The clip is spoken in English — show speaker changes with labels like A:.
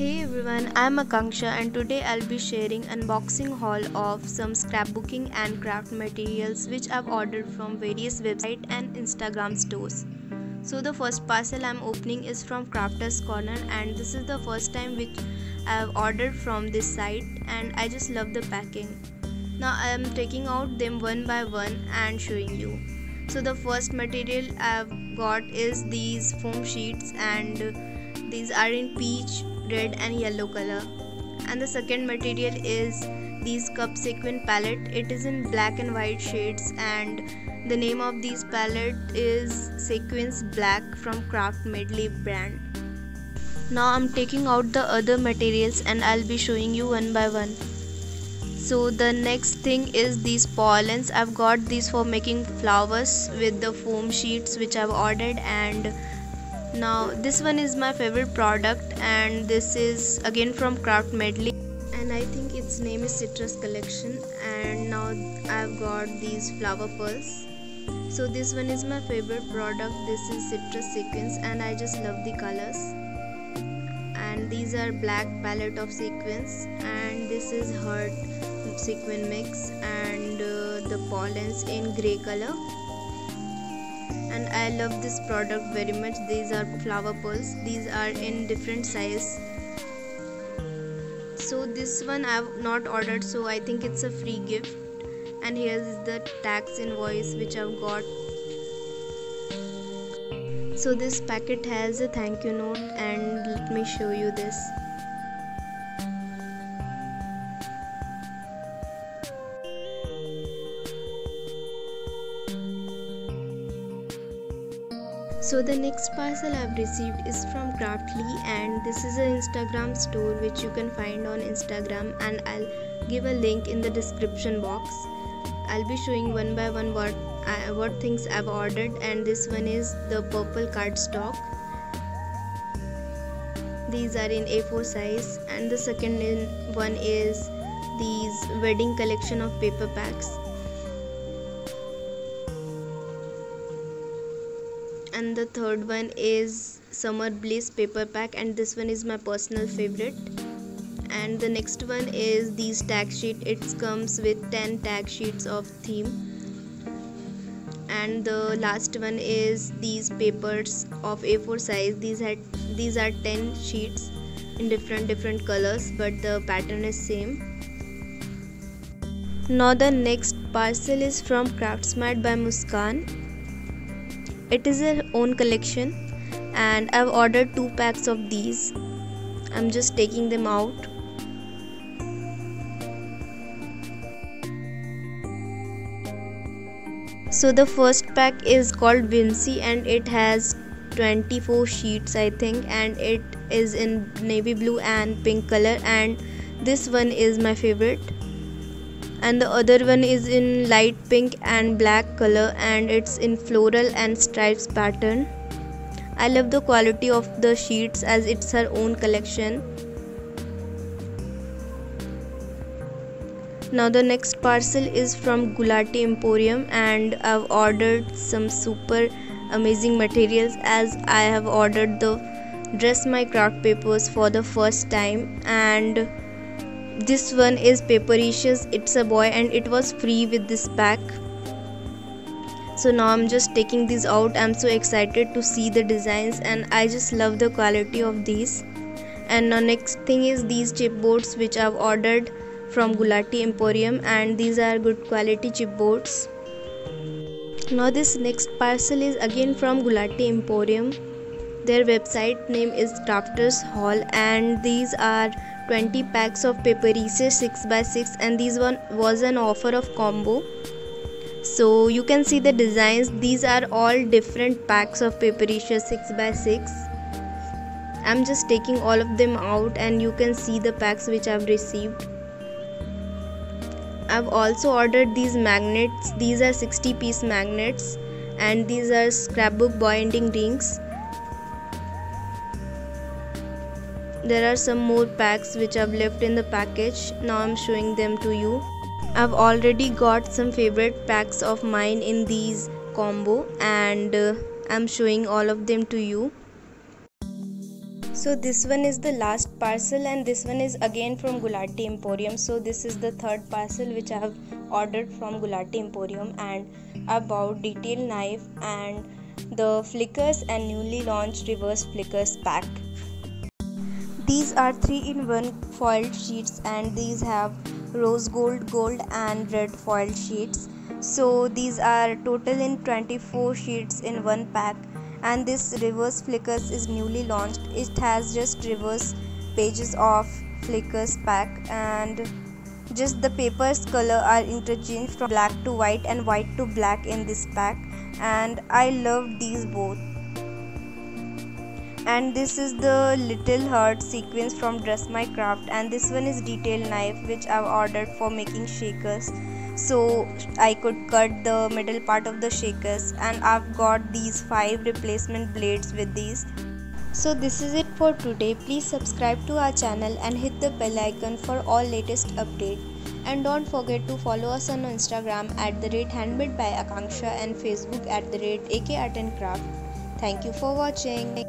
A: Hey everyone, I'm Akanksha and today I'll be sharing unboxing haul of some scrapbooking and craft materials which I've ordered from various websites and Instagram stores. So the first parcel I'm opening is from Crafters Corner and this is the first time which I've ordered from this site and I just love the packing. Now I am taking out them one by one and showing you. So the first material I've got is these foam sheets and these are in peach, red and yellow color. And the second material is these cup sequin palette. It is in black and white shades and the name of this palette is Sequins Black from Craft Medley brand. Now I'm taking out the other materials and I'll be showing you one by one. So the next thing is these pollens. I've got these for making flowers with the foam sheets which I've ordered, and now this one is my favorite product and this is again from Craft Medley and I think its name is Citrus Collection. And now I've got these flower pearls. So this one is my favorite product. This is Citrus Sequins and I just love the colors. And these are black palette of sequins and this is heart sequin mix and the pollens in grey color. And I love this product very much. These are flower pearls. These are in different size. So this one I have not ordered, so I think it's a free gift. And here is the tax invoice which I've got. So this packet has a thank you note and let me show you this. So the next parcel I've received is from Craftly and this is an Instagram store which you can find on Instagram, and I'll give a link in the description box. I'll be showing one by one what things I've ordered, and this one is the purple cardstock. These are in A4 size, and the second one is these wedding collection of paper packs. And the third one is Summer Bliss paper pack and this one is my personal favorite. And the next one is these tag sheet. It comes with 10 tag sheets of theme. And the last one is these papers of A4 size. These are 10 sheets in different colors, but the pattern is same. Now the next parcel is from Craftsmart by Muskan. It is her own collection and I've ordered 2 packs of these. I'm just taking them out. So the first pack is called Vinci and it has 24 sheets I think, and it is in navy blue and pink color, and this one is my favorite. And the other one is in light pink and black color and it's in floral and stripes pattern. I love the quality of the sheets as it's her own collection. Now the next parcel is from Gulati Emporium and I've ordered some super amazing materials as I have ordered the Dress My Craft papers for the first time, and this one is Papericious. It's a boy and it was free with this pack. So now I'm just taking these out. I'm so excited to see the designs and I just love the quality of these. And now next thing is these chipboards which I've ordered from Gulati Emporium, and these are good quality chipboards. Now this next parcel is again from Gulati Emporium. Their website name is Crafters Hall and these are 20 packs of Papericious 6x6 and this one was an offer of combo. So you can see the designs. These are all different packs of Papericious 6x6. I'm just taking all of them out and you can see the packs which I've received. I've also ordered these magnets. These are 60-piece magnets and these are scrapbook binding rings. There are some more packs which I've left in the package. Now I'm showing them to you. I've already got some favorite packs of mine in these combo and I'm showing all of them to you. So this one is the last parcel, and this one is again from Gulati Emporium. So this is the third parcel which I have ordered from Gulati Emporium, and about detail knife and the flickers and newly launched reverse flickers pack. These are 3-in-1 foiled sheets, and these have rose gold and red foiled sheets. So these are total in 24 sheets in one pack, and this reverse flickers is newly launched. It has just reverse pages of flickers pack, and just the paper's color are interchanged from black to white and white to black in this pack, and I love these both. And this is the little heart sequence from Dress My Craft, and this one is detail knife which I've ordered for making shakers, so I could cut the middle part of the shakers, and I've got these 5 replacement blades with these. So this is it for today. Please subscribe to our channel and hit the bell icon for all latest update, and don't forget to follow us on Instagram @handmade by Akanksha and Facebook @AK Art and Craft. Thank you for watching.